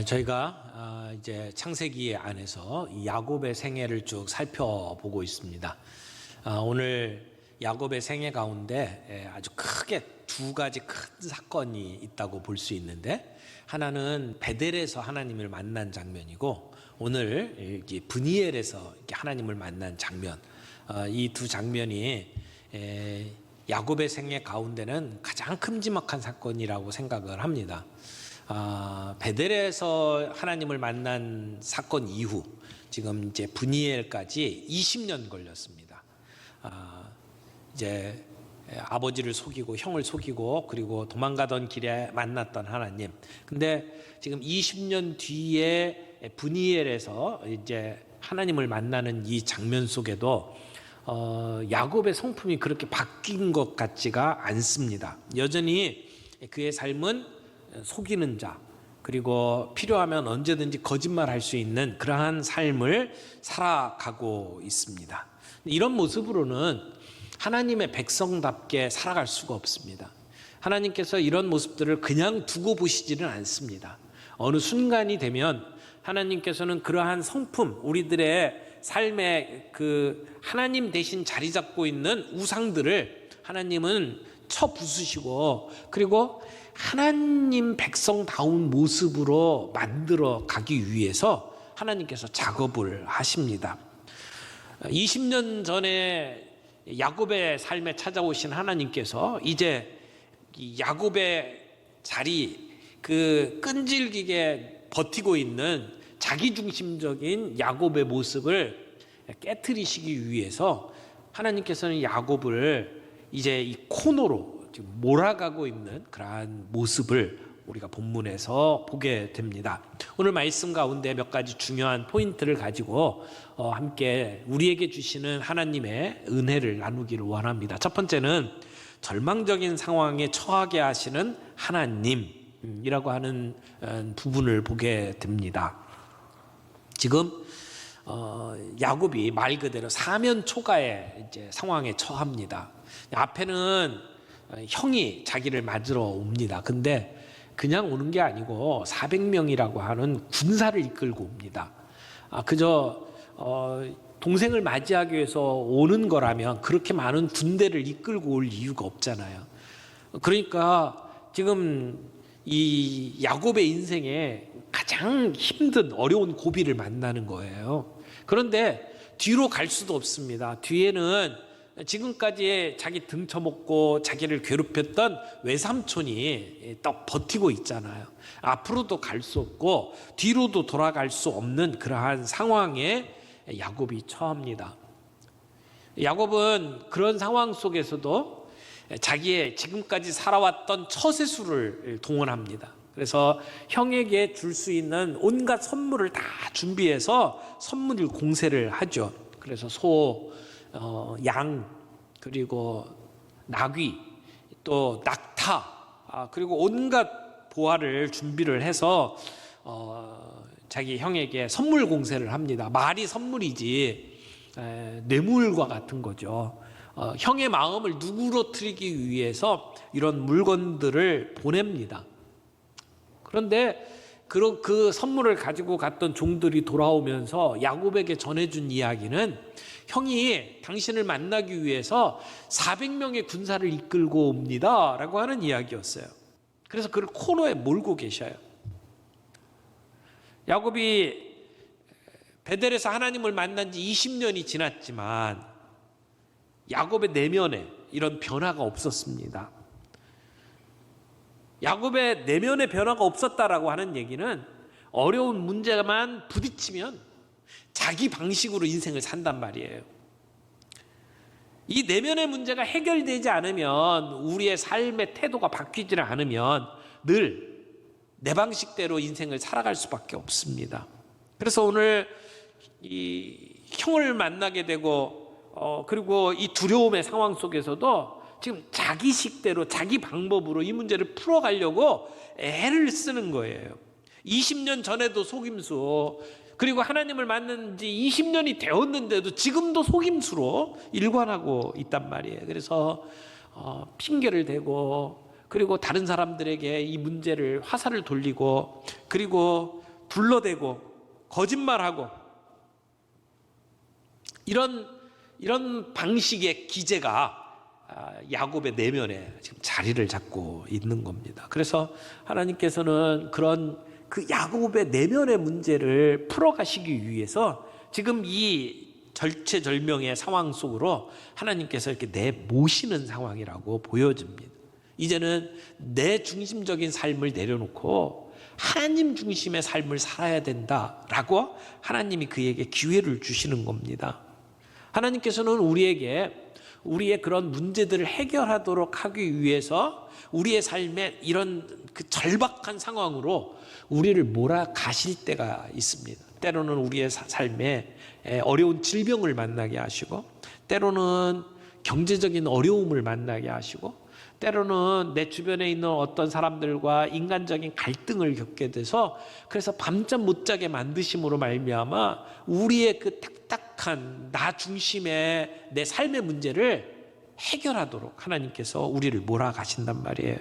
저희가 이제 창세기 안에서 이 야곱의 생애를 쭉 살펴보고 있습니다. 오늘 야곱의 생애 가운데 아주 크게 두 가지 큰 사건이 있다고 볼 수 있는데, 하나는 베델에서 하나님을 만난 장면이고, 오늘 브니엘에서 하나님을 만난 장면, 이 두 장면이 야곱의 생애 가운데는 가장 큼지막한 사건이라고 생각을 합니다. 베델에서 하나님을 만난 사건 이후 지금 이제 브니엘까지 20년 걸렸습니다. 이제 아버지를 속이고 형을 속이고 그리고 도망가던 길에 만났던 하나님. 근데 지금 20년 뒤에 브니엘에서 이제 하나님을 만나는 이 장면 속에도 야곱의 성품이 그렇게 바뀐 것 같지가 않습니다. 여전히 그의 삶은 속이는 자, 그리고 필요하면 언제든지 거짓말할 수 있는 그러한 삶을 살아가고 있습니다. 이런 모습으로는 하나님의 백성답게 살아갈 수가 없습니다. 하나님께서 이런 모습들을 그냥 두고 보시지는 않습니다. 어느 순간이 되면 하나님께서는 그러한 성품, 우리들의 삶에 그 하나님 대신 자리 잡고 있는 우상들을 하나님은 쳐 부수시고, 그리고 하나님 백성다운 모습으로 만들어 가기 위해서 하나님께서 작업을 하십니다. 20년 전에 야곱의 삶에 찾아오신 하나님께서 이제 야곱의 자리, 그 끈질기게 버티고 있는 자기중심적인 야곱의 모습을 깨트리시기 위해서 하나님께서는 야곱을 이제 이 코너로 몰아가고 있는 그러한 모습을 우리가 본문에서 보게 됩니다. 오늘 말씀 가운데 몇 가지 중요한 포인트를 가지고 함께 우리에게 주시는 하나님의 은혜를 나누기를 원합니다. 첫 번째는 절망적인 상황에 처하게 하시는 하나님이라고 하는 부분을 보게 됩니다. 지금 야곱이 말 그대로 사면초가의 이제 상황에 처합니다. 앞에는 형이 자기를 맞으러 옵니다. 근데 그냥 오는 게 아니고 400명이라고 하는 군사를 이끌고 옵니다. 그저 동생을 맞이하기 위해서 오는 거라면 그렇게 많은 군대를 이끌고 올 이유가 없잖아요. 그러니까 지금 이 야곱의 인생에 가장 힘든 어려운 고비를 만나는 거예요. 그런데 뒤로 갈 수도 없습니다. 뒤에는 지금까지 자기 등쳐먹고 자기를 괴롭혔던 외삼촌이 딱 버티고 있잖아요. 앞으로도 갈 수 없고 뒤로도 돌아갈 수 없는 그러한 상황에 야곱이 처합니다. 야곱은 그런 상황 속에서도 자기의 지금까지 살아왔던 처세술을 동원합니다. 그래서 형에게 줄 수 있는 온갖 선물을 다 준비해서 선물 공세를 하죠. 그래서 소, 양, 그리고 나귀, 또 낙타, 그리고 온갖 보화를 준비를 해서 자기 형에게 선물 공세를 합니다. 말이 선물이지 뇌물과 같은 거죠. 형의 마음을 누그러뜨리기 위해서 이런 물건들을 보냅니다. 그런데 그 선물을 가지고 갔던 종들이 돌아오면서 야곱에게 전해준 이야기는 형이 당신을 만나기 위해서 400명의 군사를 이끌고 옵니다 라고 하는 이야기였어요. 그래서 그를 코너에 몰고 계셔요. 야곱이 베델에서 하나님을 만난 지 20년이 지났지만 야곱의 내면에 이런 변화가 없었습니다. 야곱의 내면의 변화가 없었다라고 하는 얘기는 어려운 문제만 부딪히면 자기 방식으로 인생을 산단 말이에요. 이 내면의 문제가 해결되지 않으면, 우리의 삶의 태도가 바뀌지 않으면 늘 내 방식대로 인생을 살아갈 수밖에 없습니다. 그래서 오늘 이 형을 만나게 되고 그리고 이 두려움의 상황 속에서도 지금 자기식대로 자기 방법으로 이 문제를 풀어가려고 애를 쓰는 거예요. 20년 전에도 속임수, 그리고 하나님을 만난 지 20년이 되었는데도 지금도 속임수로 일관하고 있단 말이에요. 그래서 핑계를 대고, 그리고 다른 사람들에게 이 문제를 화살을 돌리고, 그리고 둘러대고 거짓말하고 이런 방식의 기제가 야곱의 내면에 지금 자리를 잡고 있는 겁니다. 그래서 하나님께서는 그런 그 야곱의 내면의 문제를 풀어가시기 위해서 지금 이 절체절명의 상황 속으로 하나님께서 이렇게 내모시는 상황이라고 보여집니다. 이제는 내 중심적인 삶을 내려놓고 하나님 중심의 삶을 살아야 된다라고 하나님이 그에게 기회를 주시는 겁니다. 하나님께서는 우리에게 우리의 그런 문제들을 해결하도록 하기 위해서 우리의 삶에 이런 그 절박한 상황으로 우리를 몰아가실 때가 있습니다. 때로는 우리의 삶에 어려운 질병을 만나게 하시고, 때로는 경제적인 어려움을 만나게 하시고, 때로는 내 주변에 있는 어떤 사람들과 인간적인 갈등을 겪게 돼서 그래서 밤잠 못 자게 만드심으로 말미암아 우리의 그 딱딱한 나 중심의 내 삶의 문제를 해결하도록 하나님께서 우리를 몰아가신단 말이에요.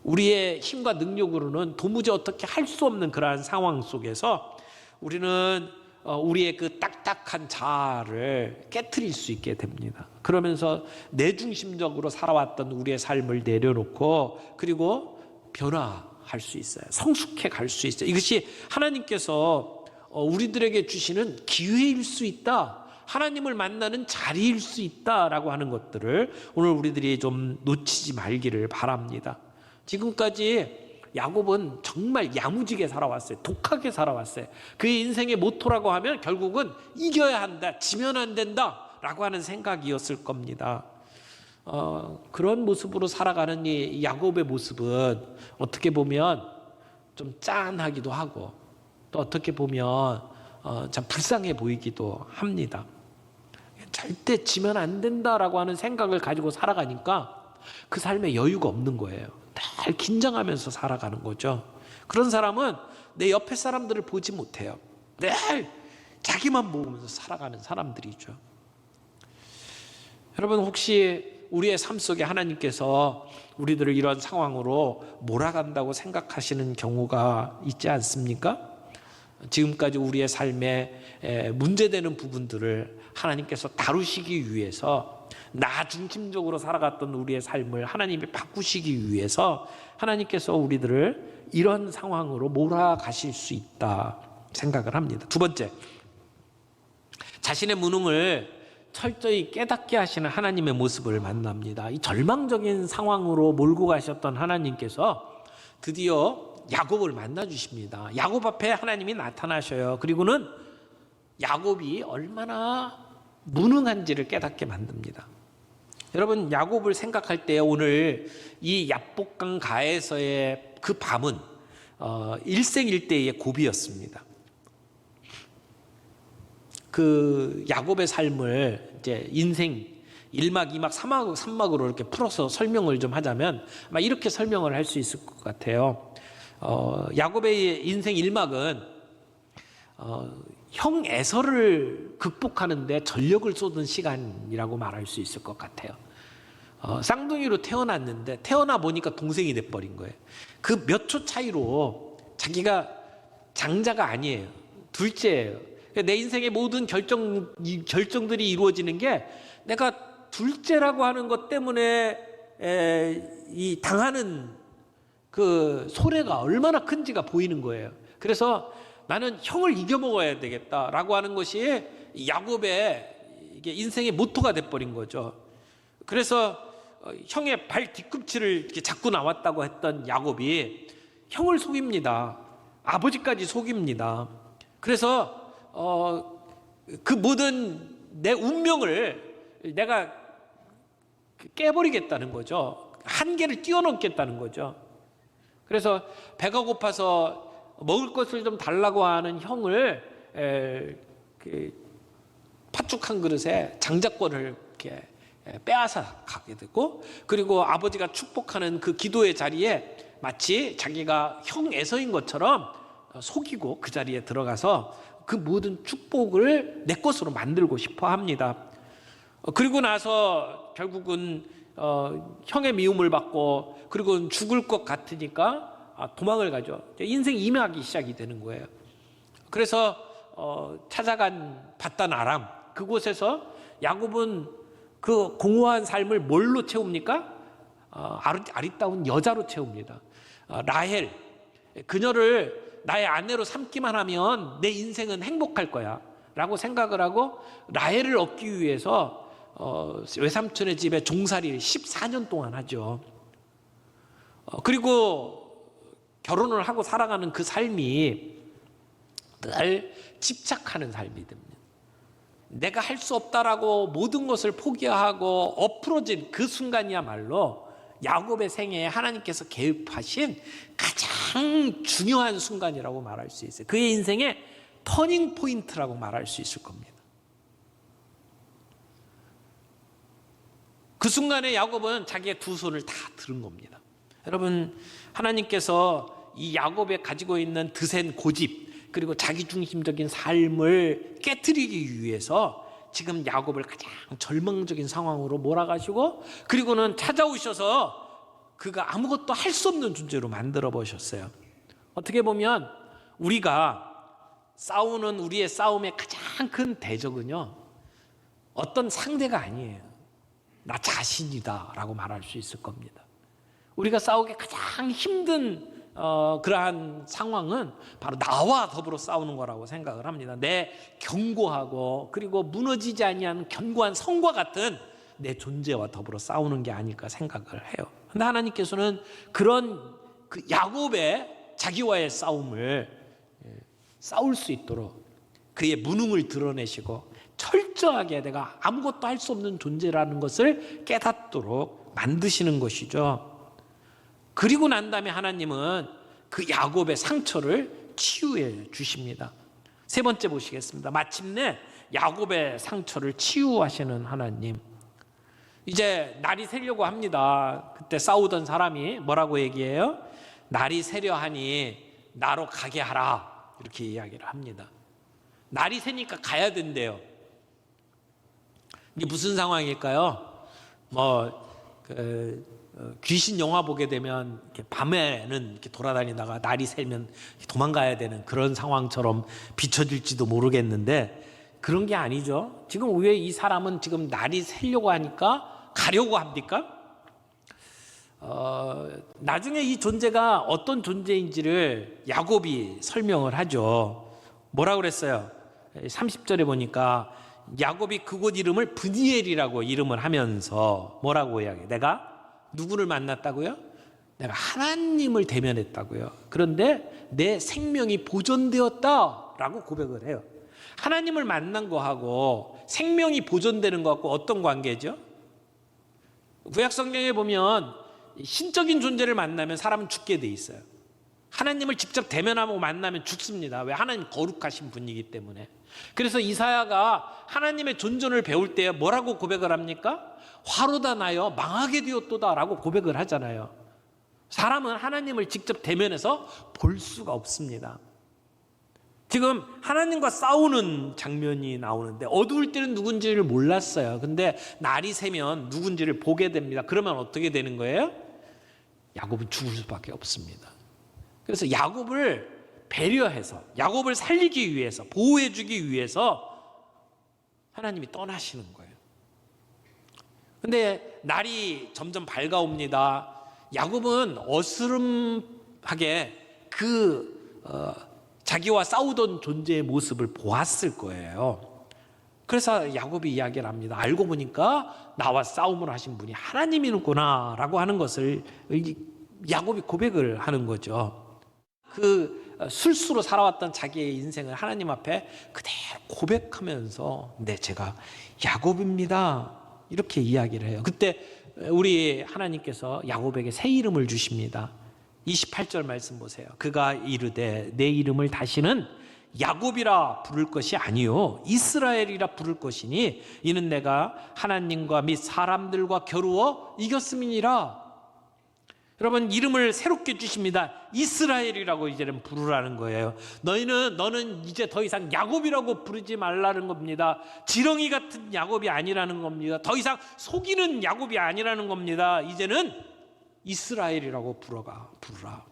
우리의 힘과 능력으로는 도무지 어떻게 할 수 없는 그러한 상황 속에서 우리는 우리의 그 딱딱한 자아를 깨트릴 수 있게 됩니다. 그러면서 내중심적으로 살아왔던 우리의 삶을 내려놓고 그리고 변화할 수 있어요. 성숙해 갈 수 있어요. 이것이 하나님께서 우리들에게 주시는 기회일 수 있다. 하나님을 만나는 자리일 수 있다라고 하는 것들을 오늘 우리들이 좀 놓치지 말기를 바랍니다. 지금까지 야곱은 정말 야무지게 살아왔어요. 독하게 살아왔어요. 그의 인생의 모토라고 하면 결국은 이겨야 한다, 지면 안 된다 라고 하는 생각이었을 겁니다. 그런 모습으로 살아가는 이 야곱의 모습은 어떻게 보면 좀 짠하기도 하고 또 어떻게 보면 참 불쌍해 보이기도 합니다. 절대 지면 안 된다라고 하는 생각을 가지고 살아가니까 그 삶에 여유가 없는 거예요. 늘 긴장하면서 살아가는 거죠. 그런 사람은 내 옆에 사람들을 보지 못해요. 늘 자기만 보면서 살아가는 사람들이죠. 여러분, 혹시 우리의 삶 속에 하나님께서 우리들을 이런 상황으로 몰아간다고 생각하시는 경우가 있지 않습니까? 지금까지 우리의 삶에 문제되는 부분들을 하나님께서 다루시기 위해서 나 중심적으로 살아갔던 우리의 삶을 하나님이 바꾸시기 위해서 하나님께서 우리들을 이런 상황으로 몰아가실 수 있다 생각을 합니다. 두 번째, 자신의 무능을 철저히 깨닫게 하시는 하나님의 모습을 만납니다. 이 절망적인 상황으로 몰고 가셨던 하나님께서 드디어 야곱을 만나 주십니다. 야곱 앞에 하나님이 나타나셔요. 그리고는 야곱이 얼마나 무능한지를 깨닫게 만듭니다. 여러분, 야곱을 생각할 때 오늘 이 야복강 가에서의 그 밤은 일생일대의 고비였습니다. 그 야곱의 삶을 이제 인생 1막, 2막, 3막으로 이렇게 풀어서 설명을 좀 하자면 아마 이렇게 설명을 할 수 있을 것 같아요. 야곱의 인생 1막은 형 에서를 극복하는데 전력을 쏟은 시간이라고 말할 수 있을 것 같아요. 쌍둥이로 태어났는데 태어나 보니까 동생이 돼버린 거예요. 그 몇 초 차이로 자기가 장자가 아니에요. 둘째예요. 내 인생의 모든 결정들이 이루어지는 게 내가 둘째라고 하는 것 때문에 이 당하는 그 손해가 얼마나 큰지가 보이는 거예요. 그래서 나는 형을 이겨먹어야 되겠다라고 하는 것이 야곱의 이게 인생의 모토가 돼버린 거죠. 그래서 형의 발 뒤꿈치를 이렇게 잡고 나왔다고 했던 야곱이 형을 속입니다. 아버지까지 속입니다. 그래서 그 모든 내 운명을 내가 깨버리겠다는 거죠. 한계를 뛰어넘겠다는 거죠. 그래서 배가 고파서 먹을 것을 좀 달라고 하는 형을 팥죽 한 그릇에 장자권을 이렇게 빼앗아 가게 되고, 그리고 아버지가 축복하는 그 기도의 자리에 마치 자기가 형 에서인 것처럼 속이고 그 자리에 들어가서 그 모든 축복을 내 것으로 만들고 싶어 합니다. 그리고 나서 결국은 형의 미움을 받고 그리고 죽을 것 같으니까 도망을 가죠. 인생 임하기 시작이 되는 거예요. 그래서 찾아간 바단 아람 그곳에서 야곱은 그 공허한 삶을 뭘로 채웁니까? 아리따운 여자로 채웁니다. 라헬, 그녀를 나의 아내로 삼기만 하면 내 인생은 행복할 거야 라고 생각을 하고 라헬을 얻기 위해서 외삼촌의 집에 종살이를 14년 동안 하죠. 그리고 결혼을 하고 살아가는 그 삶이 늘 집착하는 삶이 됩니다. 내가 할 수 없다라고 모든 것을 포기하고 엎으러진 그 순간이야말로 야곱의 생애에 하나님께서 개입하신 가장 중요한 순간이라고 말할 수 있어요. 그의 인생의 터닝 포인트라고 말할 수 있을 겁니다. 그 순간에 야곱은 자기의 두 손을 다 들은 겁니다. 여러분, 하나님께서 이 야곱에 가지고 있는 드센 고집 그리고 자기중심적인 삶을 깨트리기 위해서 지금 야곱을 가장 절망적인 상황으로 몰아가시고 그리고는 찾아오셔서 그가 아무것도 할 수 없는 존재로 만들어 보셨어요. 어떻게 보면 우리가 싸우는 우리의 싸움의 가장 큰 대적은요, 어떤 상대가 아니에요. 나 자신이다 라고 말할 수 있을 겁니다. 우리가 싸우기 가장 힘든 그러한 상황은 바로 나와 더불어 싸우는 거라고 생각을 합니다. 내 견고하고 그리고 무너지지 아니하는 견고한 성과 같은 내 존재와 더불어 싸우는 게 아닐까 생각을 해요. 그런데 하나님께서는 그런 그 야곱의 자기와의 싸움을 싸울 수 있도록 그의 무능을 드러내시고 철저하게 내가 아무것도 할 수 없는 존재라는 것을 깨닫도록 만드시는 것이죠. 그리고 난 다음에 하나님은 그 야곱의 상처를 치유해 주십니다. 세 번째 보시겠습니다. 마침내 야곱의 상처를 치유하시는 하나님. 이제 날이 새려고 합니다. 그때 싸우던 사람이 뭐라고 얘기해요? 날이 새려 하니 나로 가게 하라 이렇게 이야기를 합니다. 날이 새니까 가야 된대요. 이게 무슨 상황일까요? 귀신 영화 보게 되면 이렇게 밤에는 이렇게 돌아다니다가 날이 새면 도망가야 되는 그런 상황처럼 비춰질지도 모르겠는데 그런 게 아니죠. 지금 왜 이 사람은 지금 날이 새려고 하니까 가려고 합니까? 나중에 이 존재가 어떤 존재인지를 야곱이 설명을 하죠. 뭐라고 그랬어요? 30절에 보니까 야곱이 그곳 이름을 브니엘이라고 이름을 하면서 뭐라고 이야기해요? 내가 누구를 만났다고요? 내가 하나님을 대면했다고요. 그런데 내 생명이 보존되었다라고 고백을 해요. 하나님을 만난 거하고 생명이 보존되는 거하고 어떤 관계죠? 구약 성경에 보면 신적인 존재를 만나면 사람은 죽게 돼 있어요. 하나님을 직접 대면하고 만나면 죽습니다. 왜? 하나님 거룩하신 분이기 때문에. 그래서 이사야가 하나님의 존재를 배울 때 뭐라고 고백을 합니까? 화로다 나여 망하게 되었도다 라고 고백을 하잖아요. 사람은 하나님을 직접 대면해서 볼 수가 없습니다. 지금 하나님과 싸우는 장면이 나오는데 어두울 때는 누군지를 몰랐어요. 근데 날이 새면 누군지를 보게 됩니다. 그러면 어떻게 되는 거예요? 야곱은 죽을 수밖에 없습니다. 그래서 야곱을 배려해서 야곱을 살리기 위해서 보호해주기 위해서 하나님이 떠나시는 거예요. 근데 날이 점점 밝아옵니다. 야곱은 어스름하게 자기와 싸우던 존재의 모습을 보았을 거예요. 그래서 야곱이 이야기를 합니다. 알고 보니까 나와 싸움을 하신 분이 하나님이구나 라고 하는 것을 야곱이 고백을 하는 거죠. 그 술수로 살아왔던 자기의 인생을 하나님 앞에 그대로 고백하면서 네, 제가 야곱입니다 이렇게 이야기를 해요. 그때 우리 하나님께서 야곱에게 새 이름을 주십니다. 28절 말씀 보세요. 그가 이르되 내 이름을 다시는 야곱이라 부를 것이 아니요 이스라엘이라 부를 것이니 이는 내가 하나님과 및 사람들과 겨루어 이겼음이니라. 여러분, 이름을 새롭게 주십니다. 이스라엘이라고 이제는 부르라는 거예요. 너는 이제 더 이상 야곱이라고 부르지 말라는 겁니다. 지렁이 같은 야곱이 아니라는 겁니다. 더 이상 속이는 야곱이 아니라는 겁니다. 이제는 이스라엘이라고 부르라.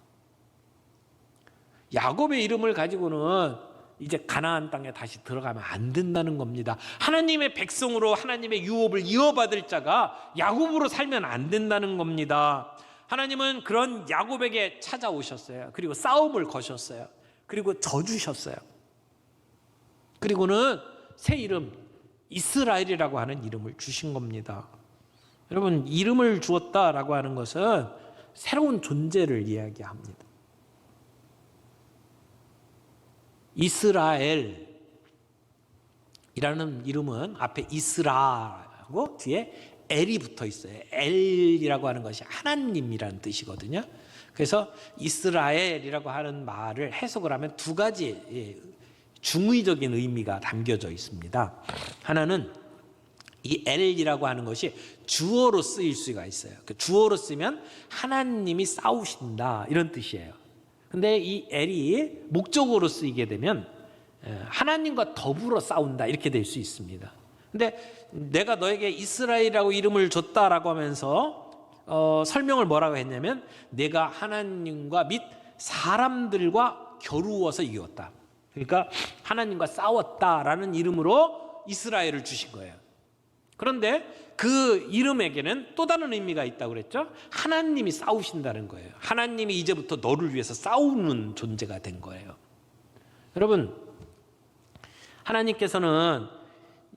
야곱의 이름을 가지고는 이제 가나안 땅에 다시 들어가면 안 된다는 겁니다. 하나님의 백성으로 하나님의 유업을 이어받을 자가 야곱으로 살면 안 된다는 겁니다. 하나님은 그런 야곱에게 찾아오셨어요. 그리고 싸움을 거셨어요. 그리고 져주셨어요. 그리고는 새 이름 이스라엘이라고 하는 이름을 주신 겁니다. 여러분, 이름을 주었다라고 하는 것은 새로운 존재를 이야기합니다. 이스라엘이라는 이름은 앞에 이스라하고 뒤에 엘이 붙어 있어요. 엘이라고 하는 것이 하나님이라는 뜻이거든요. 그래서 이스라엘이라고 하는 말을 해석을 하면 두 가지 중의적인 의미가 담겨져 있습니다. 하나는 이 엘이라고 하는 것이 주어로 쓰일 수가 있어요. 그 주어로 쓰면 하나님이 싸우신다 이런 뜻이에요. 근데 이 엘이 목적어로 쓰이게 되면 하나님과 더불어 싸운다 이렇게 될 수 있습니다. 근데 내가 너에게 이스라엘이라고 이름을 줬다라고 하면서 설명을 뭐라고 했냐면 내가 하나님과 및 사람들과 겨루어서 이겼다. 그러니까 하나님과 싸웠다라는 이름으로 이스라엘을 주신 거예요. 그런데 그 이름에게는 또 다른 의미가 있다고 그랬죠. 하나님이 싸우신다는 거예요. 하나님이 이제부터 너를 위해서 싸우는 존재가 된 거예요. 여러분, 하나님께서는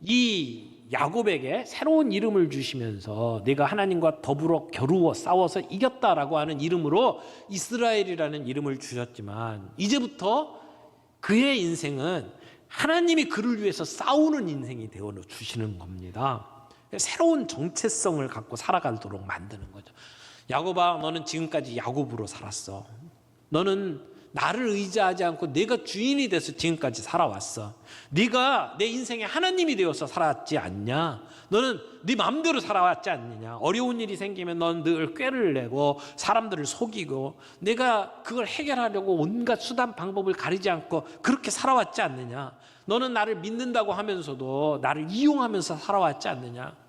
이 야곱에게 새로운 이름을 주시면서 네가 하나님과 더불어 겨루어 싸워서 이겼다라고 하는 이름으로 이스라엘이라는 이름을 주셨지만 이제부터 그의 인생은 하나님이 그를 위해서 싸우는 인생이 되어 주시는 겁니다. 새로운 정체성을 갖고 살아가도록 만드는 거죠. 야곱아, 너는 지금까지 야곱으로 살았어. 너는 나를 의지하지 않고 내가 주인이 돼서 지금까지 살아왔어. 네가 내 인생에 하나님이 되어서 살았지 않냐? 너는 네 마음대로 살아왔지 않느냐? 어려운 일이 생기면 넌 늘 꾀를 내고 사람들을 속이고 내가 그걸 해결하려고 온갖 수단 방법을 가리지 않고 그렇게 살아왔지 않느냐? 너는 나를 믿는다고 하면서도 나를 이용하면서 살아왔지 않느냐?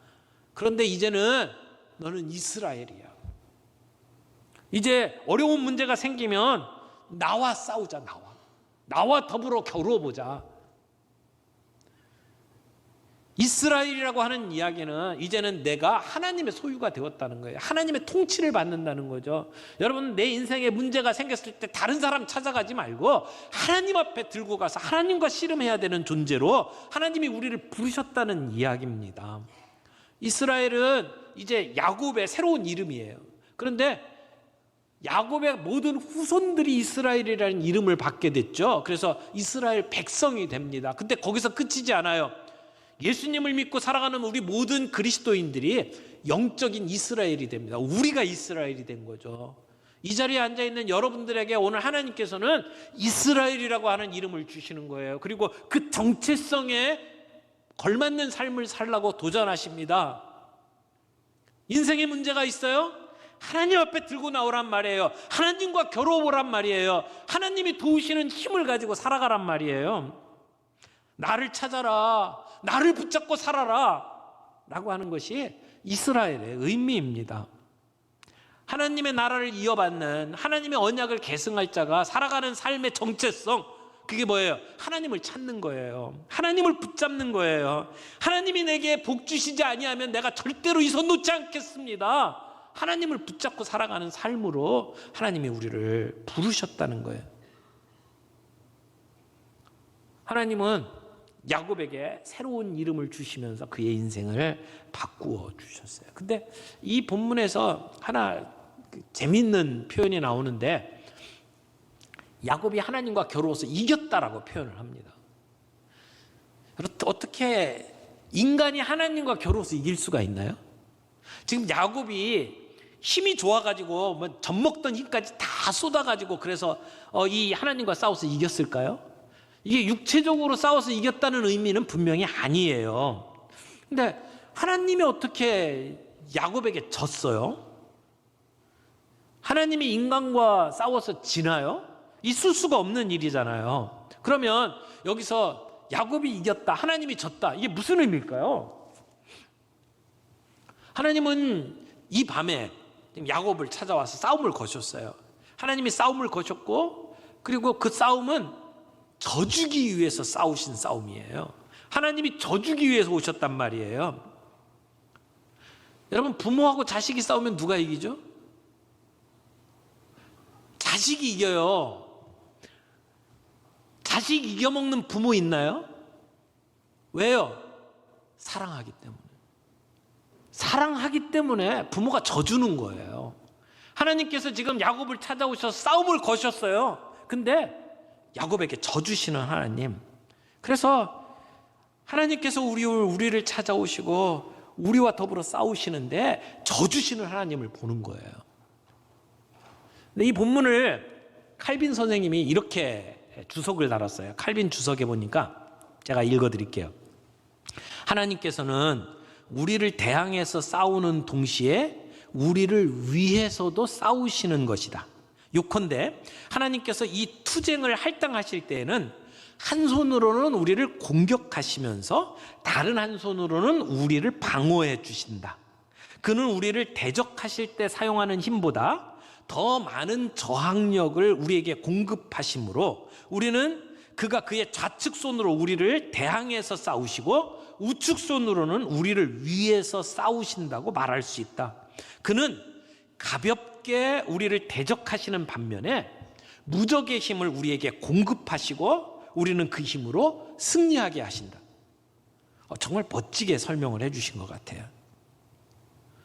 그런데 이제는 너는 이스라엘이야. 이제 어려운 문제가 생기면 나와 싸우자. 나와 더불어 겨루어보자. 이스라엘이라고 하는 이야기는 이제는 내가 하나님의 소유가 되었다는 거예요. 하나님의 통치를 받는다는 거죠. 여러분, 내 인생에 문제가 생겼을 때 다른 사람 찾아가지 말고 하나님 앞에 들고 가서 하나님과 씨름해야 되는 존재로 하나님이 우리를 부르셨다는 이야기입니다. 이스라엘은 이제 야곱의 새로운 이름이에요. 그런데 야곱의 모든 후손들이 이스라엘이라는 이름을 받게 됐죠. 그래서 이스라엘 백성이 됩니다. 근데 거기서 끝이지 않아요. 예수님을 믿고 살아가는 우리 모든 그리스도인들이 영적인 이스라엘이 됩니다. 우리가 이스라엘이 된 거죠. 이 자리에 앉아있는 여러분들에게 오늘 하나님께서는 이스라엘이라고 하는 이름을 주시는 거예요. 그리고 그 정체성에 걸맞는 삶을 살라고 도전하십니다. 인생에 문제가 있어요? 하나님 앞에 들고 나오란 말이에요. 하나님과 겨루어보란 말이에요. 하나님이 도우시는 힘을 가지고 살아가란 말이에요. 나를 찾아라, 나를 붙잡고 살아라 라고 하는 것이 이스라엘의 의미입니다. 하나님의 나라를 이어받는 하나님의 언약을 계승할 자가 살아가는 삶의 정체성, 그게 뭐예요? 하나님을 찾는 거예요. 하나님을 붙잡는 거예요. 하나님이 내게 복 주시지 아니하면 내가 절대로 이 손 놓지 않겠습니다. 하나님을 붙잡고 살아가는 삶으로 하나님이 우리를 부르셨다는 거예요. 하나님은 야곱에게 새로운 이름을 주시면서 그의 인생을 바꾸어 주셨어요. 근데 이 본문에서 하나 재미있는 표현이 나오는데 야곱이 하나님과 겨루어서 이겼다라고 표현을 합니다. 어떻게 인간이 하나님과 겨루어서 이길 수가 있나요? 지금 야곱이 힘이 좋아가지고 뭐 젖먹던 힘까지 다 쏟아가지고 그래서 이 하나님과 싸워서 이겼을까요? 이게 육체적으로 싸워서 이겼다는 의미는 분명히 아니에요. 근데 하나님이 어떻게 야곱에게 졌어요? 하나님이 인간과 싸워서 지나요? 있을 수가 없는 일이잖아요. 그러면 여기서 야곱이 이겼다, 하나님이 졌다, 이게 무슨 의미일까요? 하나님은 이 밤에 야곱을 찾아와서 싸움을 거셨어요. 하나님이 싸움을 거셨고 그리고 그 싸움은 져주기 위해서 싸우신 싸움이에요. 하나님이 져주기 위해서 오셨단 말이에요. 여러분, 부모하고 자식이 싸우면 누가 이기죠? 자식이 이겨요. 자식 이겨먹는 부모 있나요? 왜요? 사랑하기 때문에. 사랑하기 때문에 부모가 져주는 거예요. 하나님께서 지금 야곱을 찾아오셔서 싸움을 거셨어요. 근데 야곱에게 져주시는 하나님. 그래서 하나님께서 우리를 찾아오시고 우리와 더불어 싸우시는데 져주시는 하나님을 보는 거예요. 근데 이 본문을 칼빈 선생님이 이렇게 주석을 달았어요. 칼빈 주석에 보니까 제가 읽어드릴게요. 하나님께서는 우리를 대항해서 싸우는 동시에 우리를 위해서도 싸우시는 것이다. 요컨대 하나님께서 이 투쟁을 할당하실 때에는 한 손으로는 우리를 공격하시면서 다른 한 손으로는 우리를 방어해 주신다. 그는 우리를 대적하실 때 사용하는 힘보다 더 많은 저항력을 우리에게 공급하시므로 우리는 그가 그의 좌측 손으로 우리를 대항해서 싸우시고 우측 손으로는 우리를 위해서 싸우신다고 말할 수 있다. 그는 가볍게 우리를 대적하시는 반면에 무적의 힘을 우리에게 공급하시고 우리는 그 힘으로 승리하게 하신다. 정말 멋지게 설명을 해주신 것 같아요.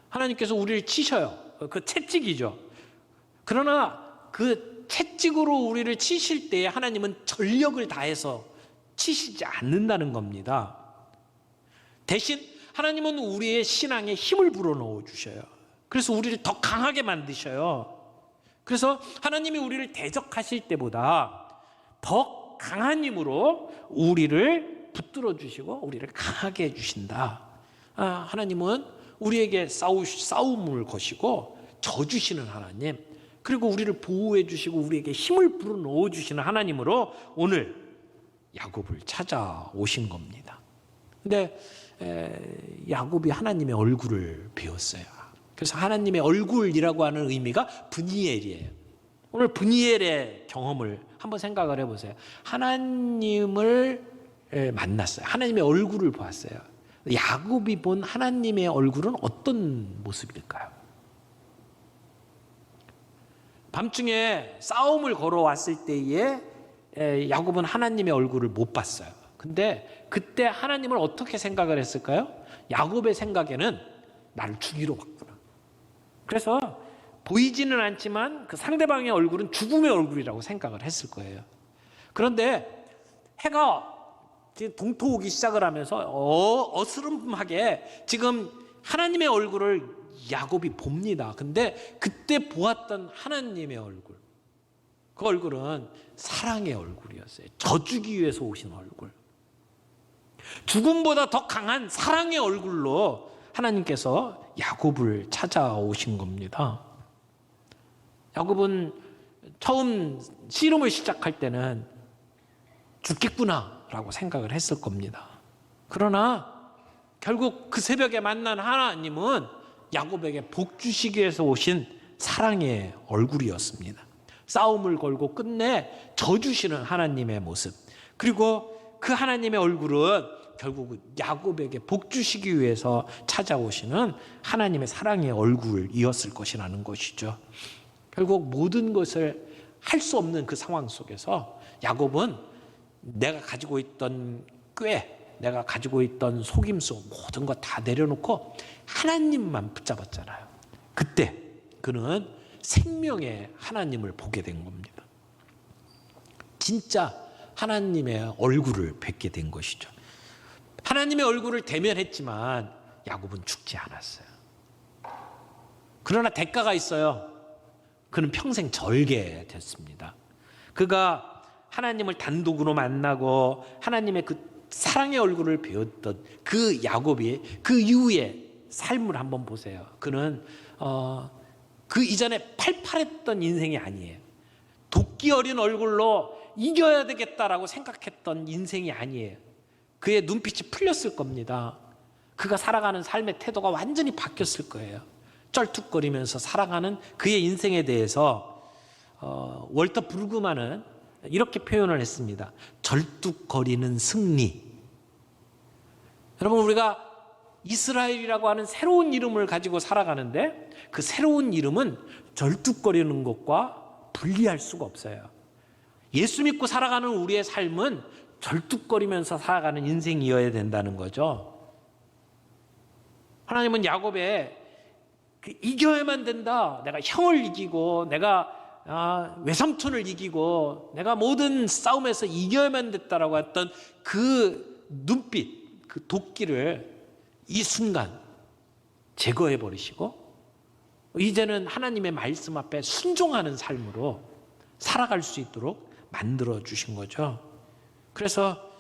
하나님께서 우리를 치셔요. 그 채찍이죠. 그러나 그 채찍으로 우리를 치실 때 하나님은 전력을 다해서 치시지 않는다는 겁니다. 대신 하나님은 우리의 신앙에 힘을 불어넣어 주셔요. 그래서 우리를 더 강하게 만드셔요. 그래서 하나님이 우리를 대적하실 때보다 더 강한 힘으로 우리를 붙들어 주시고 우리를 강하게 해주신다. 하나님은 우리에게 싸움을 거시고 져주시는 하나님, 그리고 우리를 보호해 주시고 우리에게 힘을 불어넣어 주시는 하나님으로 오늘 야곱을 찾아오신 겁니다. 근데 야곱이 하나님의 얼굴을 배웠어요. 그래서 하나님의 얼굴이라고 하는 의미가 브니엘이에요. 오늘 브니엘의 경험을 한번 생각을 해보세요. 하나님을 만났어요. 하나님의 얼굴을 보았어요. 야곱이 본 하나님의 얼굴은 어떤 모습일까요? 밤중에 싸움을 걸어왔을 때에 야곱은 하나님의 얼굴을 못 봤어요. 근데 그때 하나님을 어떻게 생각을 했을까요? 야곱의 생각에는 나를 죽이러 왔구나. 그래서 보이지는 않지만 그 상대방의 얼굴은 죽음의 얼굴이라고 생각을 했을 거예요. 그런데 해가 동토오기 시작을 하면서 어스름하게 지금 하나님의 얼굴을 야곱이 봅니다. 근데 그때 보았던 하나님의 얼굴, 그 얼굴은 사랑의 얼굴이었어요. 져주기 위해서 오신 얼굴. 죽음보다 더 강한 사랑의 얼굴로 하나님께서 야곱을 찾아오신 겁니다. 야곱은 처음 씨름을 시작할 때는 죽겠구나라고 생각을 했을 겁니다. 그러나 결국 그 새벽에 만난 하나님은 야곱에게 복 주시기 위해서 오신 사랑의 얼굴이었습니다. 싸움을 걸고 끝내 져주시는 하나님의 모습, 그리고 그 하나님의 얼굴은 결국 야곱에게 복 주시기 위해서 찾아오시는 하나님의 사랑의 얼굴이었을 것이라는 것이죠. 결국 모든 것을 할 수 없는 그 상황 속에서 야곱은 내가 가지고 있던 꾀, 내가 가지고 있던 속임수, 모든 것 다 내려놓고 하나님만 붙잡았잖아요. 그때 그는 생명의 하나님을 보게 된 겁니다. 진짜 하나님의 얼굴을 뵙게 된 것이죠. 하나님의 얼굴을 대면했지만 야곱은 죽지 않았어요. 그러나 대가가 있어요. 그는 평생 절개됐습니다. 그가 하나님을 단독으로 만나고 하나님의 그 사랑의 얼굴을 배웠던 그 야곱이 그 이후에 삶을 한번 보세요. 그는 그 이전에 팔팔했던 인생이 아니에요. 도끼 어린 얼굴로 이겨야 되겠다라고 생각했던 인생이 아니에요. 그의 눈빛이 풀렸을 겁니다. 그가 살아가는 삶의 태도가 완전히 바뀌었을 거예요. 쩔뚝거리면서 살아가는 그의 인생에 대해서 월터 브루그만은 이렇게 표현을 했습니다. 절뚝거리는 승리. 여러분, 우리가 이스라엘이라고 하는 새로운 이름을 가지고 살아가는데 그 새로운 이름은 절뚝거리는 것과 분리할 수가 없어요. 예수 믿고 살아가는 우리의 삶은 절뚝거리면서 살아가는 인생이어야 된다는 거죠. 하나님은 야곱에 이겨야만 된다. 내가 형을 이기고 내가 외삼촌을 이기고 내가 모든 싸움에서 이겨야만 됐다라고 했던 그 눈빛, 그 도끼를 이 순간 제거해 버리시고 이제는 하나님의 말씀 앞에 순종하는 삶으로 살아갈 수 있도록 만들어 주신 거죠. 그래서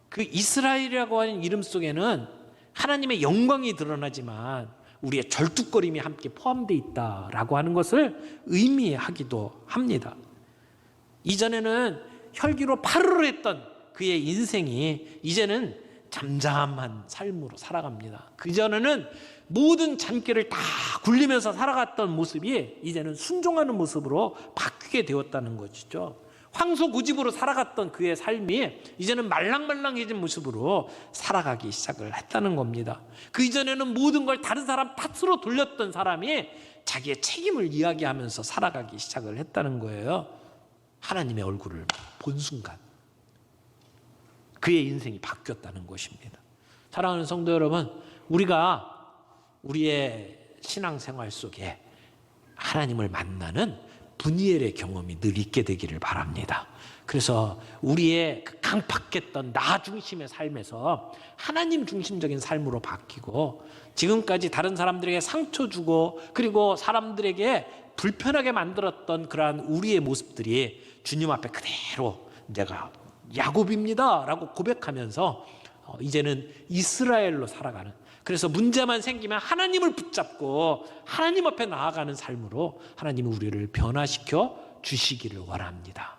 그 이스라엘이라고 하는 이름 속에는 하나님의 영광이 드러나지만 우리의 절뚝거림이 함께 포함되어 있다라고 하는 것을 의미하기도 합니다. 이전에는 혈기로 파르르 했던 그의 인생이 이제는 잠잠한 삶으로 살아갑니다. 그전에는 모든 잔꾀를 다 굴리면서 살아갔던 모습이 이제는 순종하는 모습으로 바뀌게 되었다는 것이죠. 황소고집으로 살아갔던 그의 삶이 이제는 말랑말랑해진 모습으로 살아가기 시작을 했다는 겁니다. 그 이전에는 모든 걸 다른 사람 탓으로 돌렸던 사람이 자기의 책임을 이야기하면서 살아가기 시작을 했다는 거예요. 하나님의 얼굴을 본 순간 그의 인생이 바뀌었다는 것입니다. 사랑하는 성도 여러분, 우리가 우리의 신앙생활 속에 하나님을 만나는 분이엘의 경험이 늘 있게 되기를 바랍니다. 그래서 우리의 그 강팍했던 나 중심의 삶에서 하나님 중심적인 삶으로 바뀌고 지금까지 다른 사람들에게 상처 주고 그리고 사람들에게 불편하게 만들었던 그러한 우리의 모습들이 주님 앞에 그대로 내가 야곱입니다 라고 고백하면서 이제는 이스라엘로 살아가는, 그래서 문제만 생기면 하나님을 붙잡고 하나님 앞에 나아가는 삶으로 하나님이 우리를 변화시켜 주시기를 원합니다.